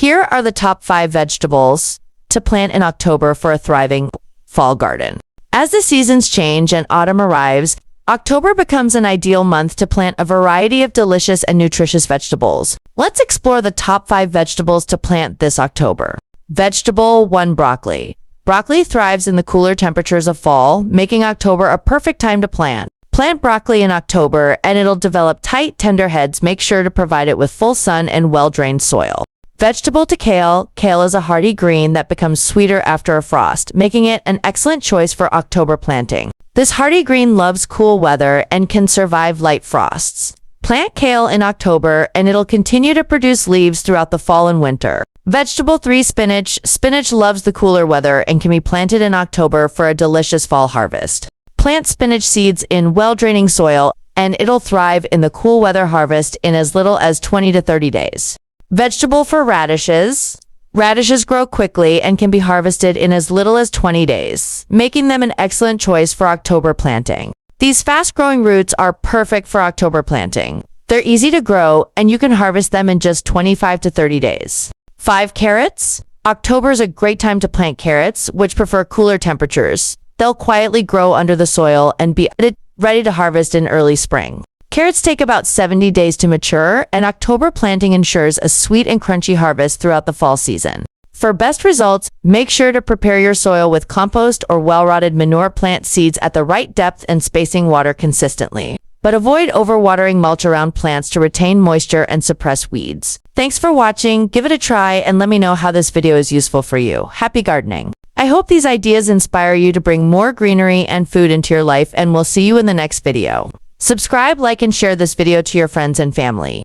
Here are the top 5 vegetables to plant in October for a thriving fall garden. As the seasons change and autumn arrives, October becomes an ideal month to plant a variety of delicious and nutritious vegetables. Let's explore the top 5 vegetables to plant this October. Vegetable 1. Broccoli. Broccoli thrives in the cooler temperatures of fall, making October a perfect time to plant. Plant broccoli in October and it'll develop tight, tender heads. Make sure to provide it with full sun and well-drained soil. Vegetable 2. Kale. Kale is a hardy green that becomes sweeter after a frost, making it an excellent choice for October planting. This hardy green loves cool weather and can survive light frosts. Plant kale in October and it'll continue to produce leaves throughout the fall and winter. Vegetable 3. Spinach. Spinach loves the cooler weather and can be planted in October for a delicious fall harvest. Plant spinach seeds in well-draining soil and it'll thrive in the cool weather harvest in as little as 20 to 30 days. Vegetable 4. Radishes. Radishes grow quickly and can be harvested in as little as 20 days, making them an excellent choice for October planting. These fast-growing roots are perfect for October planting. They're easy to grow and you can harvest them in just 25 to 30 days. 5. Carrots. October is a great time to plant carrots, which prefer cooler temperatures. They'll quietly grow under the soil and be ready to harvest in early spring. Carrots take about 70 days to mature, and October planting ensures a sweet and crunchy harvest throughout the fall season. For best results, make sure to prepare your soil with compost or well-rotted manure. Plant seeds at the right depth and spacing water consistently. But avoid overwatering. Mulch around plants to retain moisture and suppress weeds. Thanks for watching. Give it a try and let me know how this video is useful for you. Happy gardening! I hope these ideas inspire you to bring more greenery and food into your life, and we'll see you in the next video. Subscribe, like, and share this video to your friends and family.